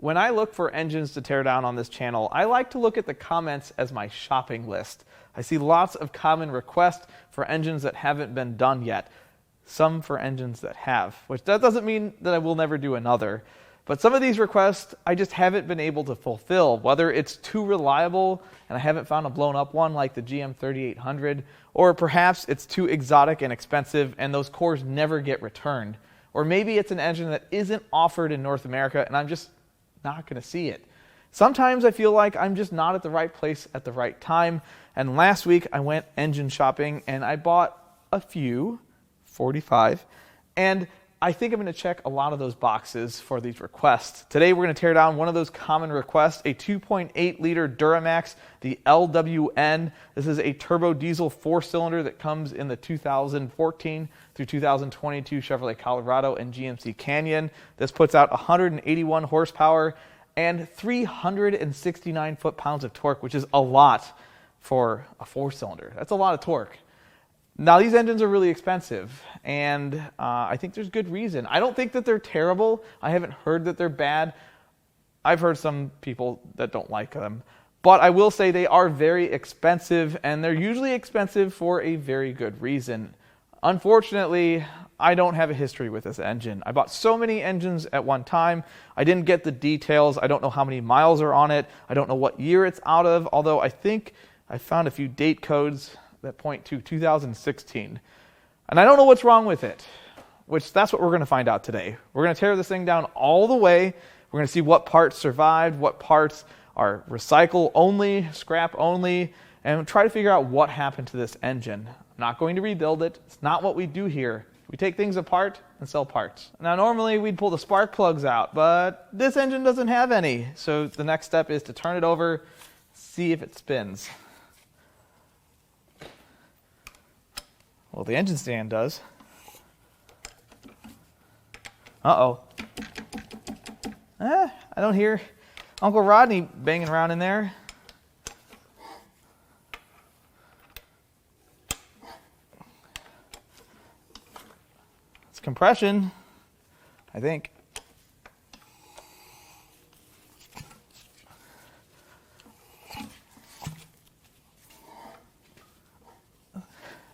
When I look for engines to tear down on this channel, I like to look at the comments as my shopping list. I see lots of common requests for engines that haven't been done yet. Some for engines that have, which that doesn't mean that I will never do another. But some of these requests I just haven't been able to fulfill, whether it's too reliable and I haven't found a blown up one like the GM 3800, or perhaps it's too exotic and expensive and those cores never get returned. Or maybe it's an engine that isn't offered in North America and I'm just not going to see it. Sometimes I feel like I'm just not at the right place at the right time. And last week I went engine shopping and I bought a few, 45, and I think I'm going to check a lot of those boxes for these requests. Today we're going to tear down one of those common requests, a 2.8 liter Duramax, the LWN. This is a turbo diesel 4-cylinder that comes in the 2014 through 2022 Chevrolet Colorado and GMC Canyon. This puts out 181 horsepower and 369 foot-pounds of torque, which is a lot for a 4-cylinder. That's a lot of torque. Now, these engines are really expensive, and I think there's good reason. I don't think that they're terrible. I haven't heard that they're bad. I've heard some people that don't like them. But I will say they are very expensive, and they're usually expensive for a very good reason. Unfortunately, I don't have a history with this engine. I bought so many engines at one time. I didn't get the details. I don't know how many miles are on it. I don't know what year it's out of, although I think I found a few date codes that point to 2016. And I don't know what's wrong with it, which that's what we're going to find out today. We're going to tear this thing down all the way. We're going to see what parts survived, what parts are recycle only, scrap only, and try to figure out what happened to this engine. I'm not going to rebuild it. It's not what we do here. We take things apart and sell parts. Now, normally we'd pull the spark plugs out, but this engine doesn't have any. So the next step is to turn it over, see if it spins. Well, the engine stand does. Uh-oh. I don't hear Uncle Rodney banging around in there. It's compression, I think.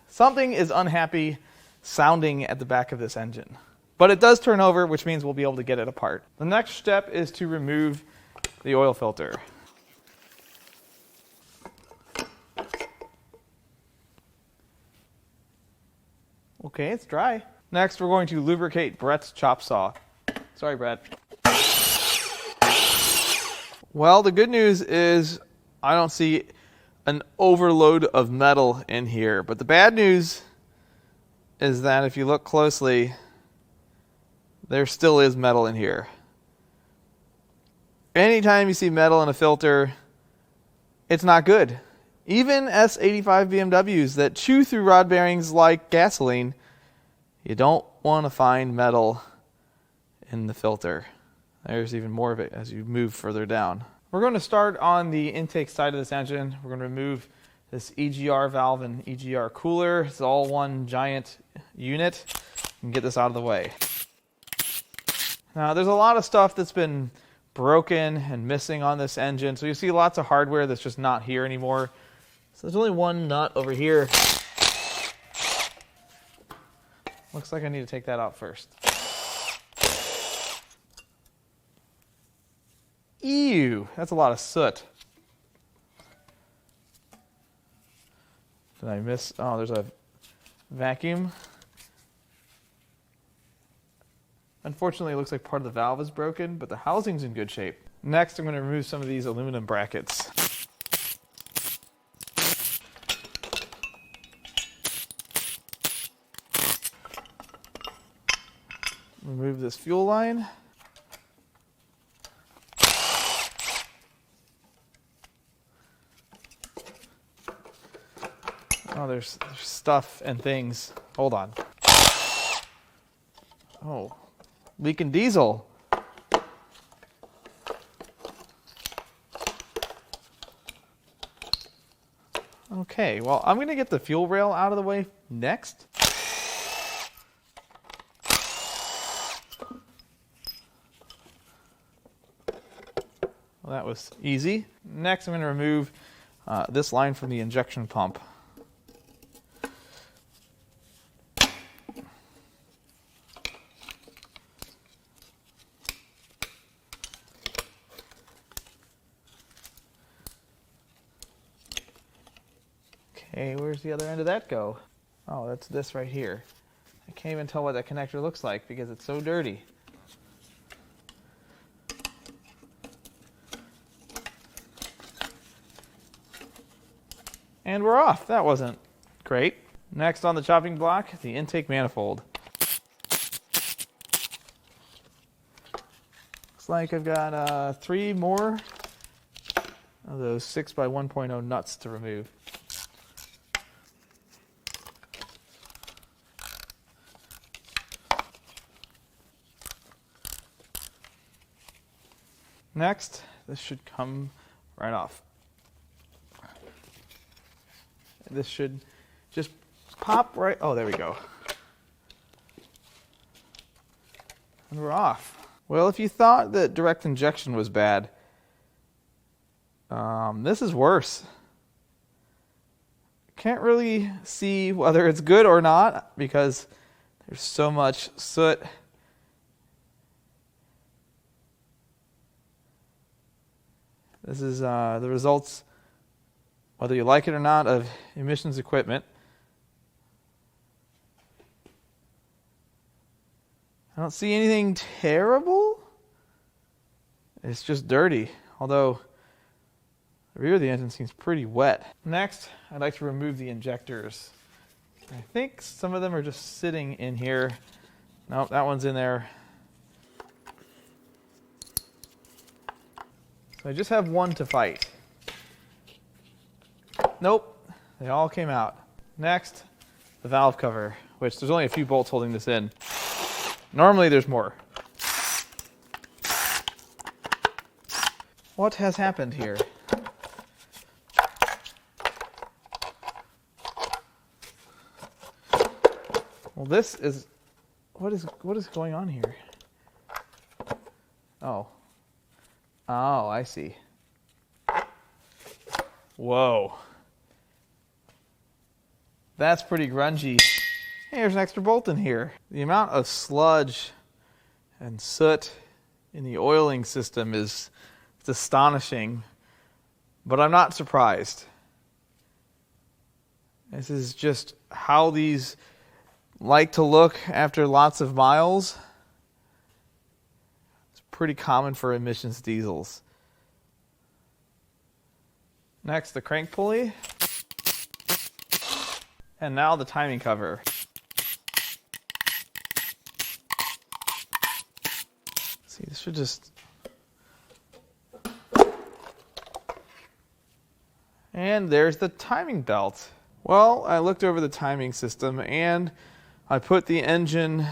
Something is unhappy sounding at the back of this engine. But it does turn over, which means we'll be able to get it apart. The next step is to remove the oil filter. Okay, it's dry. Next, we're going to lubricate Brett's chop saw. Sorry, Brett. Well, the good news is I don't see an overload of metal in here. But the bad news is that if you look closely, there still is metal in here. Anytime you see metal in a filter, it's not good. Even S85 BMWs that chew through rod bearings like gasoline, you don't want to find metal in the filter. There's even more of it as you move further down. We're going to start on the intake side of this engine. We're going to remove this EGR valve and EGR cooler. It's all one giant unit. And get this out of the way. Now, there's a lot of stuff that's been broken and missing on this engine. So you see lots of hardware that's just not here anymore. So there's only one nut over here. Looks like I need to take that out first. Ew, that's a lot of soot. Did I miss? Oh, there's a vacuum. Unfortunately, it looks like part of the valve is broken, but the housing's in good shape. Next, I'm going to remove some of these aluminum brackets. Remove this fuel line. Oh, there's stuff and things. Hold on. Oh, leaking diesel. Okay, well, I'm going to get the fuel rail out of the way next. Well, that was easy. Next, I'm going to remove this line from the injection pump. Okay, where's the other end of that go? Oh, that's this right here. I can't even tell what that connector looks like because it's so dirty. And we're off. That wasn't great. Next on the chopping block, the intake manifold. Looks like I've got 3 more of those 6x1.0 nuts to remove. Next, this should come right off. This should just pop right, oh, there we go. And we're off. Well, if you thought that direct injection was bad, this is worse. Can't really see whether it's good or not because there's so much soot. This is the results, whether you like it or not, of emissions equipment. I don't see anything terrible. It's just dirty, although the rear of the engine seems pretty wet. Next, I'd like to remove the injectors. I think some of them are just sitting in here. Nope, that one's in there. So I just have one to fight. Nope, they all came out. Next, the valve cover, which there's only a few bolts holding this in. Normally there's more. What has happened here? Well, this is what is going on here? Oh, I see. Whoa. That's pretty grungy. Hey, there's an extra bolt in here. The amount of sludge and soot in the oiling system is astonishing, but I'm not surprised. This is just how these like to look after lots of miles. It's pretty common for emissions diesels. Next, the crank pulley. And now the timing cover. See, this should just... And there's the timing belt. Well, I looked over the timing system and I put the engine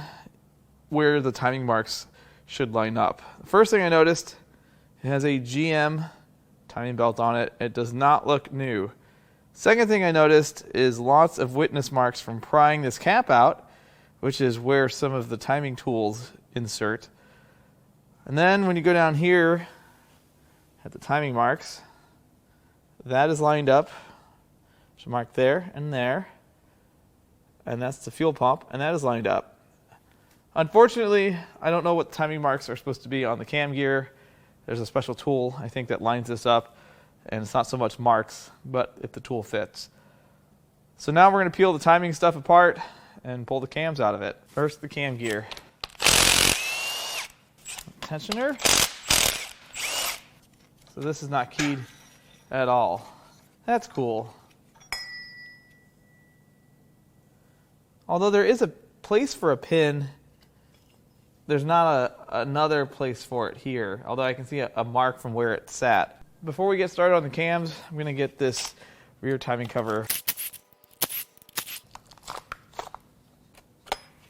where the timing marks should line up. The first thing I noticed, it has a GM timing belt on it. It does not look new. Second thing I noticed is lots of witness marks from prying this cap out, which is where some of the timing tools insert. And then when you go down here at the timing marks, that is lined up. There's a mark there and there. And that's the fuel pump, and that is lined up. Unfortunately, I don't know what timing marks are supposed to be on the cam gear. There's a special tool, I think, that lines this up, and it's not so much marks, but if the tool fits. So now we're going to peel the timing stuff apart and pull the cams out of it. First, the cam gear. Tensioner. So this is not keyed at all. That's cool. Although there is a place for a pin, there's not another place for it here, although I can see a mark from where it sat. Before we get started on the cams, I'm going to get this rear timing cover.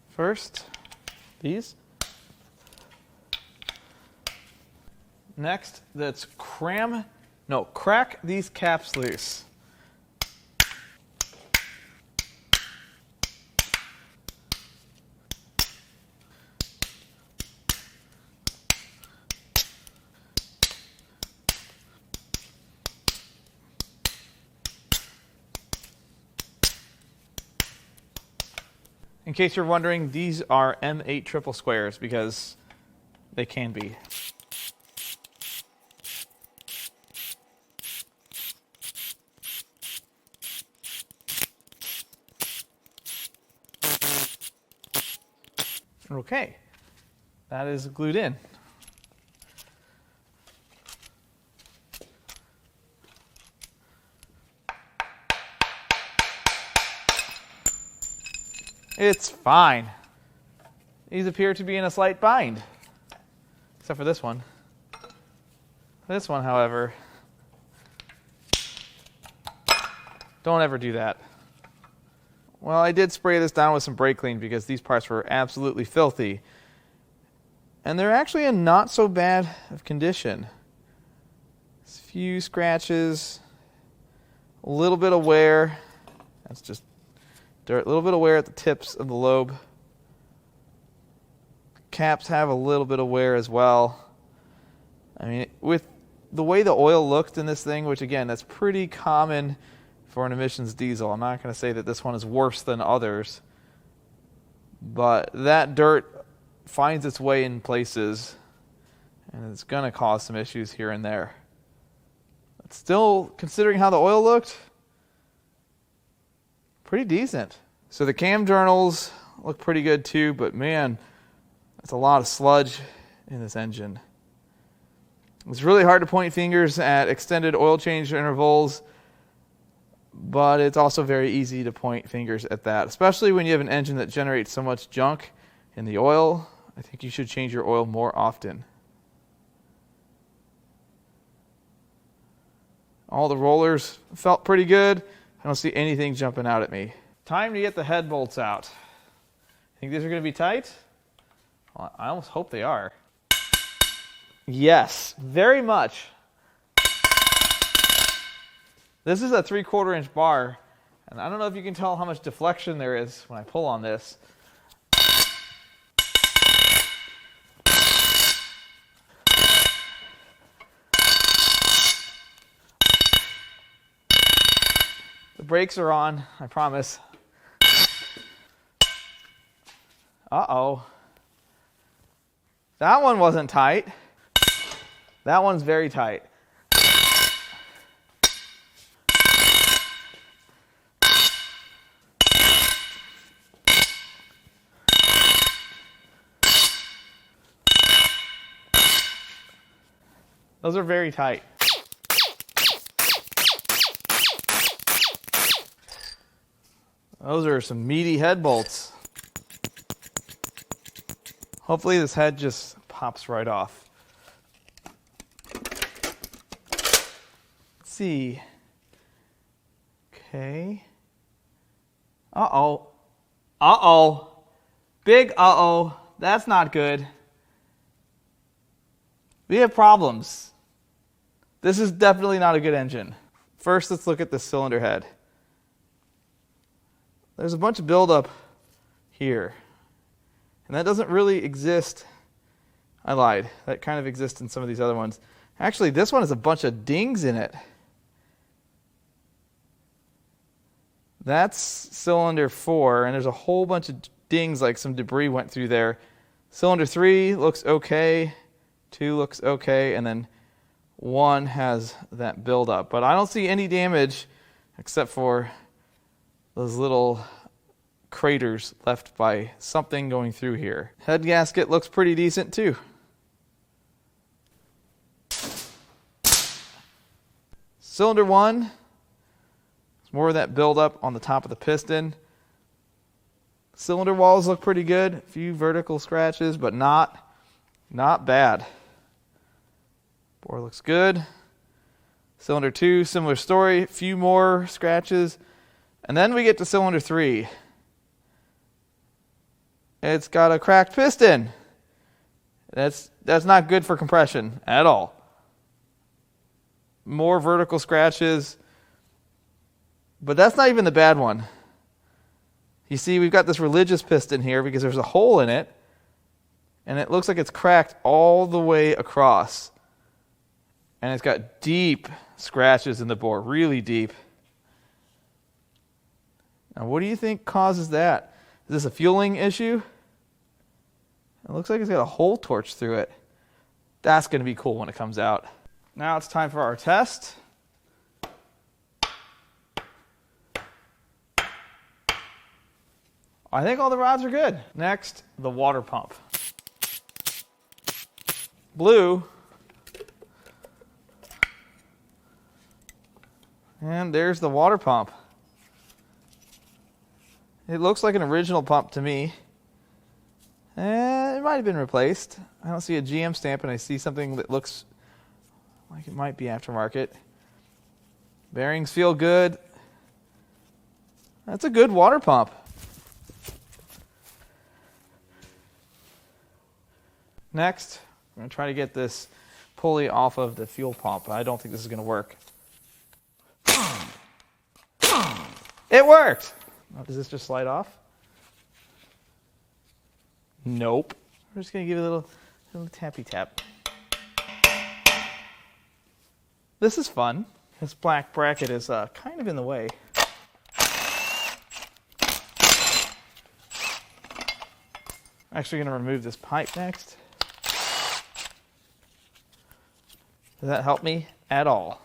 First, these. Next, let's crack these caps loose. In case you're wondering, these are M8 triple squares because they can be. Okay, that is glued in. It's fine. These appear to be in a slight bind, except for this one. This one, however, don't ever do that. Well, I did spray this down with some brake clean because these parts were absolutely filthy. And they're actually in not so bad of condition. There's a few scratches, a little bit of wear. That's just dirt. A little bit of wear at the tips of the lobe. Caps have a little bit of wear as well. I mean, with the way the oil looked in this thing, which again, that's pretty common for an emissions diesel. I'm not going to say that this one is worse than others, but that dirt finds its way in places and it's going to cause some issues here and there. But still, considering how the oil looked, pretty decent. So the cam journals look pretty good too, but man, that's a lot of sludge in this engine. It's really hard to point fingers at extended oil change intervals, but it's also very easy to point fingers at that, especially when you have an engine that generates so much junk in the oil. I think you should change your oil more often. All the rollers felt pretty good. I don't see anything jumping out at me. Time to get the head bolts out. Think these are going to be tight? Well, I almost hope they are. Yes, very much. This is a 3/4 inch bar, and I don't know if you can tell how much deflection there is when I pull on this. The brakes are on, I promise. Uh-oh. That one wasn't tight. That one's very tight. Those are very tight. Those are some meaty head bolts. Hopefully this head just pops right off. Let's see. Okay. Uh-oh. Uh-oh. Big uh-oh. That's not good. We have problems. This is definitely not a good engine. First, let's look at the cylinder head. There's a bunch of buildup here. And that doesn't really exist. I lied. That kind of exists in some of these other ones. Actually, this one has a bunch of dings in it. That's cylinder 4, and there's a whole bunch of dings, like some debris went through there. Cylinder 3 looks okay. 2 looks okay, and then 1 has that buildup. But I don't see any damage except for those little craters left by something going through here. Head gasket looks pretty decent too. Cylinder 1, there's more of that buildup on the top of the piston. Cylinder walls look pretty good. A few vertical scratches, but not bad. Bore looks good. Cylinder 2, similar story. A few more scratches. And then we get to cylinder 3. It's got a cracked piston. That's not good for compression at all. More vertical scratches. But that's not even the bad one. You see, we've got this religious piston here because there's a hole in it. And it looks like it's cracked all the way across. And it's got deep scratches in the bore, really deep. Now, what do you think causes that? this a fueling issue? It looks like it's got a hole torch through it. That's going to be cool when it comes out. Now it's time for our test. I think all the rods are good. Next, the water pump. Blue. And there's the water pump. It looks like an original pump to me. It might have been replaced. I don't see a GM stamp, and I see something that looks like it might be aftermarket. Bearings feel good. That's a good water pump. Next, I'm going to try to get this pulley off of the fuel pump. I don't think this is going to work. It worked! Oh, does this just slide off? Nope. We're just going to give it a little tappy tap. This is fun. This black bracket is kind of in the way. I'm actually going to remove this pipe next. Does that help me at all?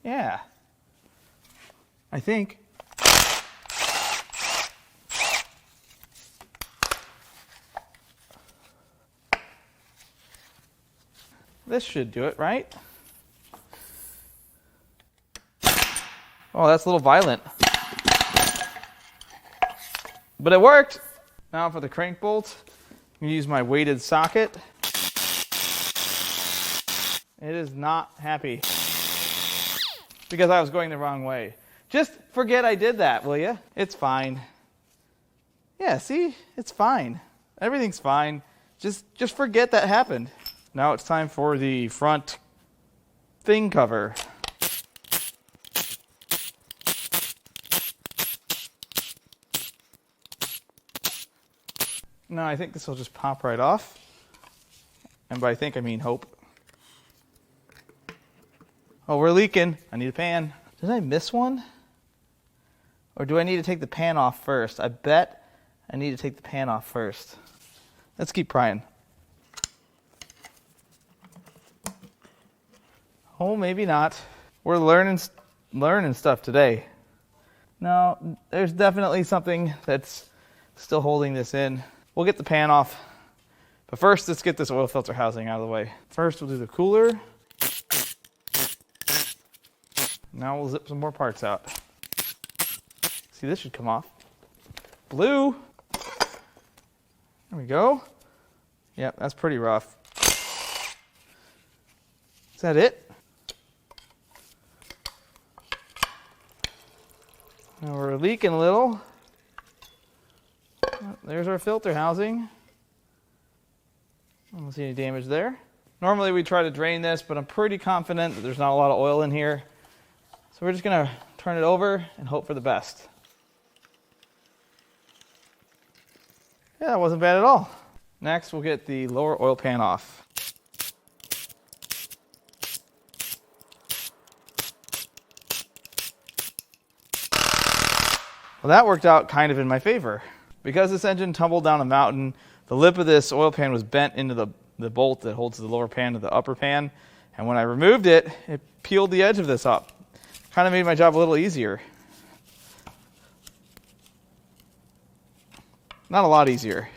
Yeah. I think. This should do it, right? Oh, that's a little violent. But it worked. Now for the crank bolt, I'm going to use my weighted socket. It is not happy because I was going the wrong way. Just forget I did that, will you? It's fine. Yeah, see? It's fine. Everything's fine. Just forget that happened. Now it's time for the front thing cover. Now I think this will just pop right off. And by think I mean hope. Oh, we're leaking. I need a pan. Did I miss one? Or do I need to take the pan off first? I bet I need to take the pan off first. Let's keep prying. Oh, maybe not. We're learning stuff today. No, there's definitely something that's still holding this in. We'll get the pan off. But first, let's get this oil filter housing out of the way. First, we'll do the cooler. Now we'll zip some more parts out. See, this should come off. Blue. There we go. Yep, that's pretty rough. Is that it? Now we're leaking a little. There's our filter housing. I don't see any damage there. Normally we try to drain this, but I'm pretty confident that there's not a lot of oil in here. So we're just going to turn it over and hope for the best. Yeah, that wasn't bad at all. Next, we'll get the lower oil pan off. Well, that worked out kind of in my favor. Because this engine tumbled down a mountain, the lip of this oil pan was bent into the bolt that holds the lower pan to the upper pan. And when I removed it, it peeled the edge of this up. Kind of made my job a little easier. Not a lot easier.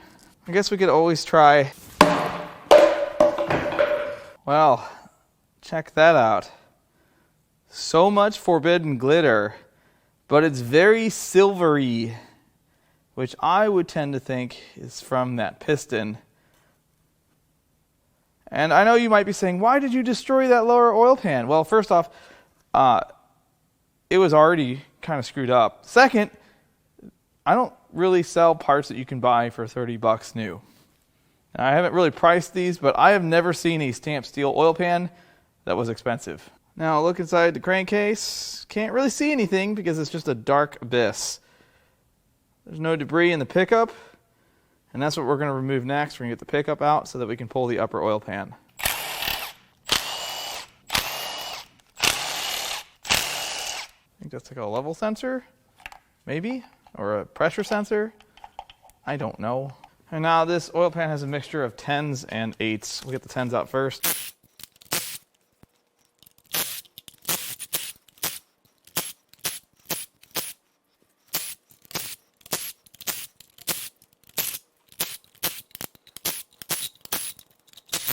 I guess we could always try. Well, check that out. So much forbidden glitter, but it's very silvery, which I would tend to think is from that piston. And I know you might be saying, why did you destroy that lower oil pan? Well, first off, it was already kind of screwed up. Second, I don't really sell parts that you can buy for $30 new. Now, I haven't really priced these, but I have never seen a stamped steel oil pan that was expensive. Now look inside the crankcase. Can't really see anything because it's just a dark abyss. There's no debris in the pickup, and that's what we're going to remove next. We're going to get the pickup out so that we can pull the upper oil pan. I think that's like a level sensor. maybe, or a pressure sensor. I don't know. And now this oil pan has a mixture of 10s and 8s. We'll get the 10s out first.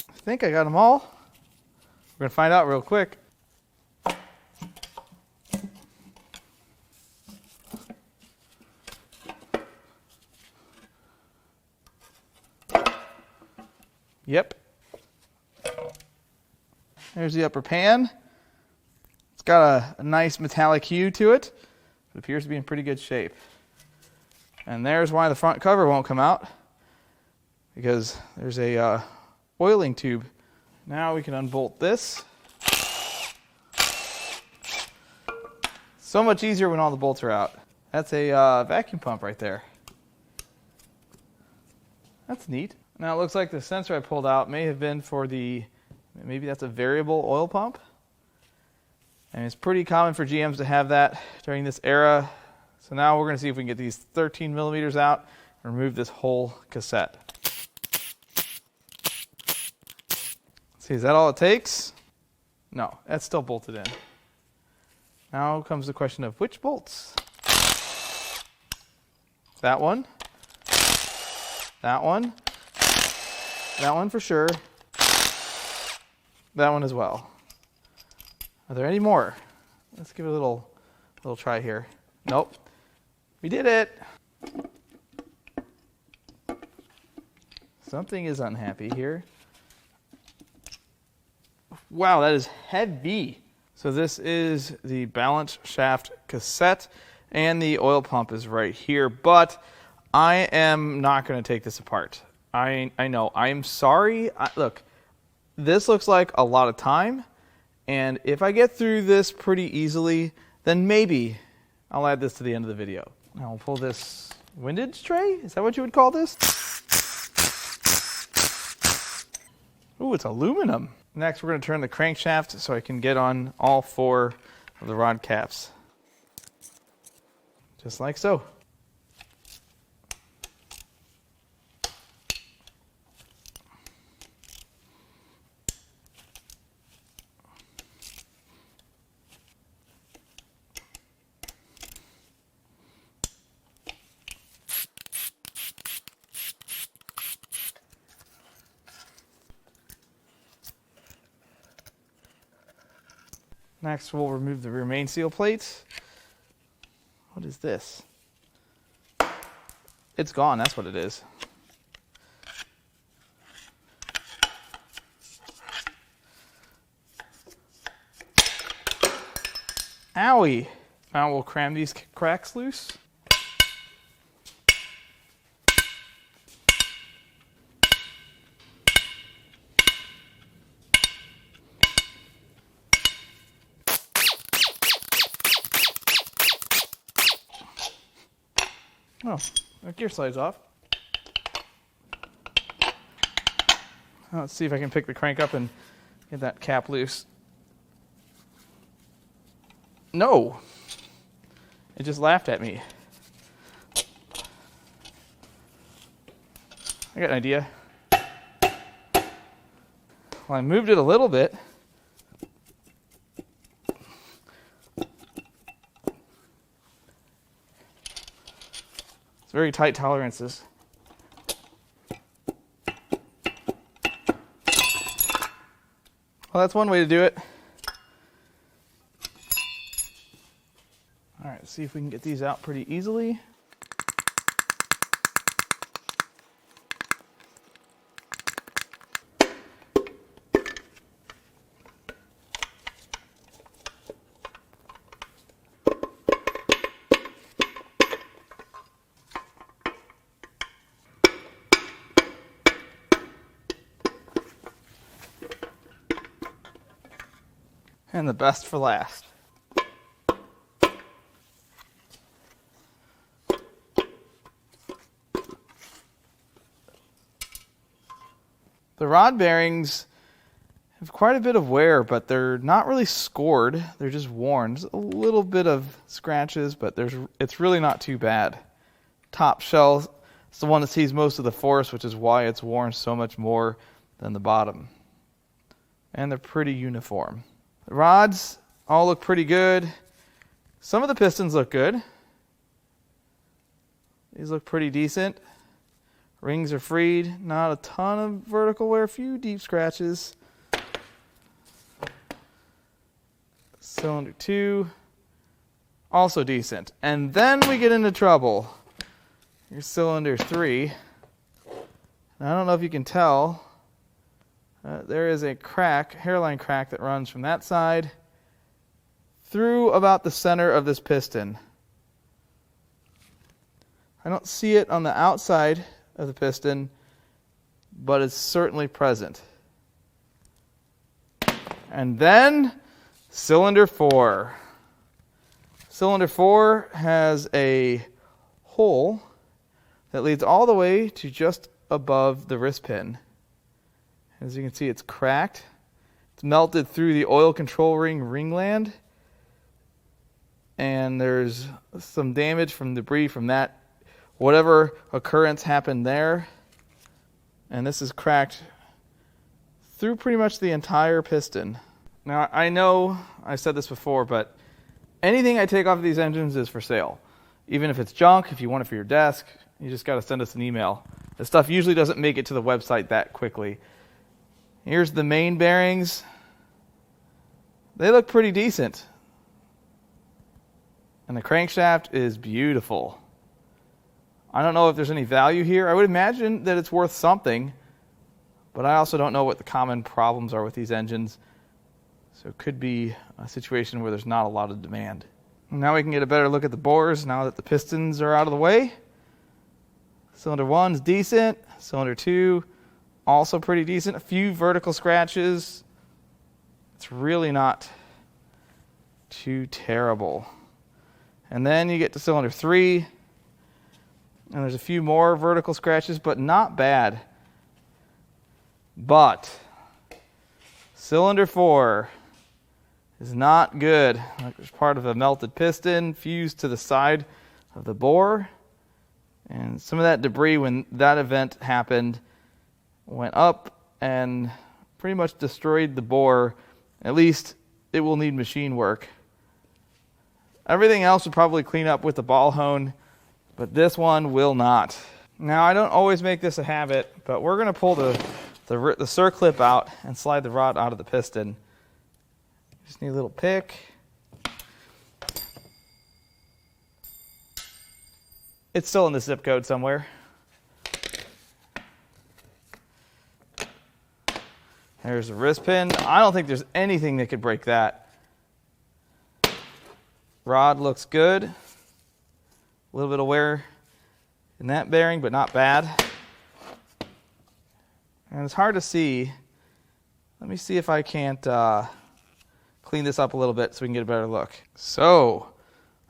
I think I got them all. We're going to find out real quick. Yep. There's the upper pan. It's got a nice metallic hue to it. It appears to be in pretty good shape. And there's why the front cover won't come out, because there's a oiling tube. Now we can unbolt this. So much easier when all the bolts are out. That's a vacuum pump right there. That's neat. Now it looks like the sensor I pulled out may have been for maybe that's a variable oil pump. And it's pretty common for GMs to have that during this era. So now we're going to see if we can get these 13 millimeters out and remove this whole cassette. Let's see, is that all it takes? No, that's still bolted in. Now comes the question of which bolts? That one. That one. That one for sure. That one as well. Are there any more? Let's give it a little try here. Nope. We did it. Something is unhappy here. Wow, that is heavy. So this is the balance shaft cassette, and the oil pump is right here, but I am not going to take this apart. I know. I'm sorry. Look, this looks like a lot of time, and if I get through this pretty easily, then maybe I'll add this to the end of the video. Now we'll pull this windage tray. Is that what you would call this? Ooh, it's aluminum. Next, we're going to turn the crankshaft so I can get on all 4 of the rod caps. Just like so. Next, we'll remove the rear main seal plate. What is this? It's gone, that's what it is. Owie! Now we'll cram these cracks loose. Oh, the gear slide's off. Let's see if I can pick the crank up and get that cap loose. No! It just laughed at me. I got an idea. Well, I moved it a little bit. Very tight tolerances. Well, that's one way to do it. All right, let's see if we can get these out pretty easily. And the best for last. The rod bearings have quite a bit of wear, but they're not really scored. They're just worn. Just a little bit of scratches, but it's really not too bad. Top shell is the one that sees most of the force, which is why it's worn so much more than the bottom. And they're pretty uniform. The rods all look pretty good. Some of the pistons look good. These look pretty decent. Rings are freed. Not a ton of vertical wear. A few deep scratches. Cylinder 2, also decent. And then we get into trouble. Here's cylinder 3. And I don't know if you can tell. There is a crack, hairline crack, that runs from that side through about the center of this piston. I don't see it on the outside of the piston, but it's certainly present. And then cylinder 4. Cylinder 4 has a hole that leads all the way to just above the wrist pin. As you can see, it's cracked. It's melted through the oil control ring ringland. And there's some damage from debris from that. Whatever occurrence happened there. And this is cracked through pretty much the entire piston. Now, I know I said this before, but anything I take off of these engines is for sale. Even if it's junk, if you want it for your desk, you just got to send us an email. This stuff usually doesn't make it to the website that quickly. Here's the main bearings. They look pretty decent. And the crankshaft is beautiful. I don't know if there's any value here. I would imagine that it's worth something, but I also don't know what the common problems are with these engines. So it could be a situation where there's not a lot of demand. Now we can get a better look at the bores now that the pistons are out of the way. Cylinder 1's decent. Cylinder 2, also pretty decent. A few vertical scratches. It's really not too terrible. And then you get to cylinder 3, and there's a few more vertical scratches, but not bad. But cylinder 4 is not good. Like, there's part of a melted piston fused to the side of the bore. And some of that debris, when that event happened, went up and pretty much destroyed the bore. At least it will need machine work. Everything else would probably clean up with the ball hone, but this one will not. Now, I don't always make this a habit, but we're going to pull the circlip out and slide the rod out of the piston. Just need a little pick. It's still in the zip code somewhere. There's a wrist pin. I don't think there's anything that could break that. Rod looks good. A little bit of wear in that bearing, but not bad. And it's hard to see. Let me see if I can't clean this up a little bit so we can get a better look. So,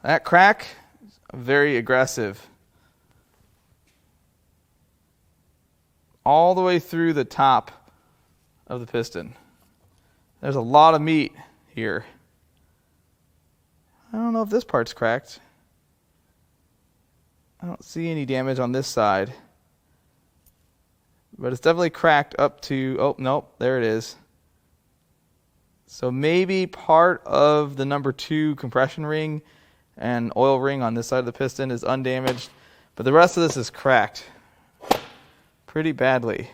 that crack is very aggressive. All the way through the top of the piston. There's a lot of meat here. I don't know if this part's cracked. I don't see any damage on this side. But it's definitely cracked up to, oh, nope, there it is. So maybe part of the number 2 compression ring and oil ring on this side of the piston is undamaged. But the rest of this is cracked pretty badly.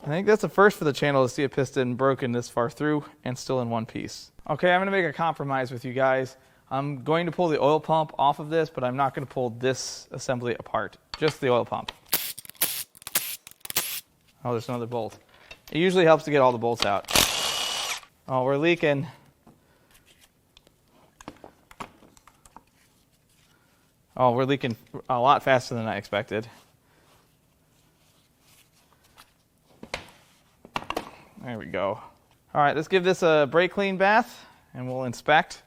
I think that's the first for the channel to see a piston broken this far through and still in one piece. Okay, I'm going to make a compromise with you guys. I'm going to pull the oil pump off of this, but I'm not going to pull this assembly apart. Just the oil pump. Oh, there's another bolt. It usually helps to get all the bolts out. Oh, we're leaking. Oh, we're leaking a lot faster than I expected. There we go. All right, let's give this a brake clean bath and we'll inspect.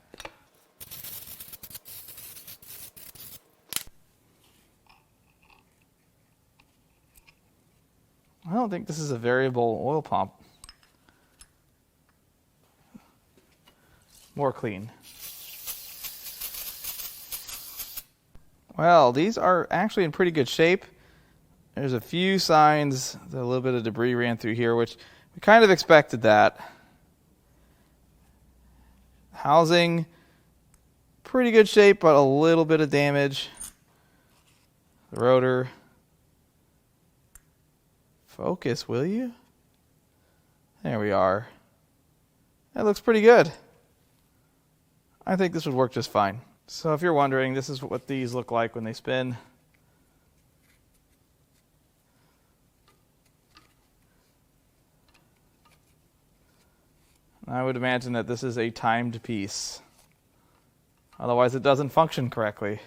I don't don't think this is a variable oil pump. More clean. Well, these are actually in pretty good shape. There's a few signs that a little bit of debris ran through here, which we kind of expected that. Housing, pretty good shape, but a little bit of damage. The rotor. Focus, will you? There we are. That looks pretty good. I think this would work just fine. So if you're wondering, this is what these look like when they spin. I would imagine that this is a timed piece. Otherwise it doesn't function correctly.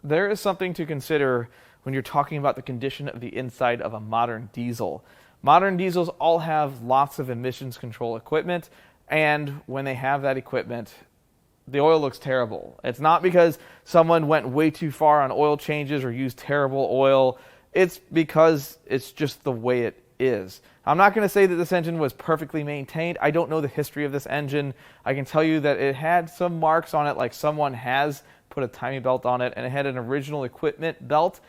There is something to consider when you're talking about the condition of the inside of a modern diesel. Modern diesels all have lots of emissions control equipment, and when they have that equipment, the oil looks terrible. It's not because someone went way too far on oil changes or used terrible oil. It's because it's just the way it is. I'm not going to say that this engine was perfectly maintained. I don't know the history of this engine. I can tell you that it had some marks on it, like someone has put a timing belt on it, and it had an original equipment belt,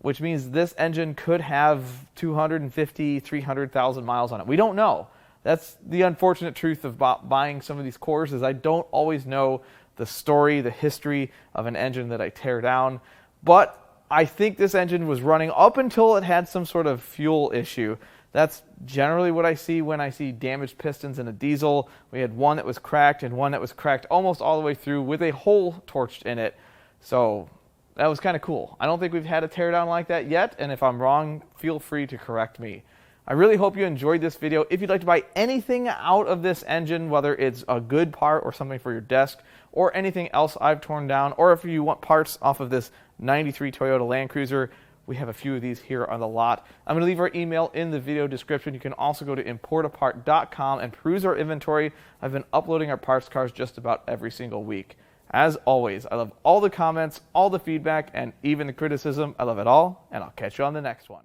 which means this engine could have 250, 300,000 miles on it. We don't know. That's the unfortunate truth of buying some of these cores, is I don't always know the story, the history of an engine that I tear down. But I think this engine was running up until it had some sort of fuel issue. That's generally what I see when I see damaged pistons in a diesel. We had one that was cracked and one that was cracked almost all the way through with a hole torched in it. So that was kind of cool. I don't think we've had a teardown like that yet, and if I'm wrong, feel free to correct me. I really hope you enjoyed this video. If you'd like to buy anything out of this engine, whether it's a good part or something for your desk, or anything else I've torn down, or if you want parts off of this 93 Toyota Land Cruiser, we have a few of these here on the lot. I'm going to leave our email in the video description. You can also go to Importapart.com and peruse our inventory. I've been uploading our parts cars just about every single week. As always, I love all the comments, all the feedback, and even the criticism. I love it all, and I'll catch you on the next one.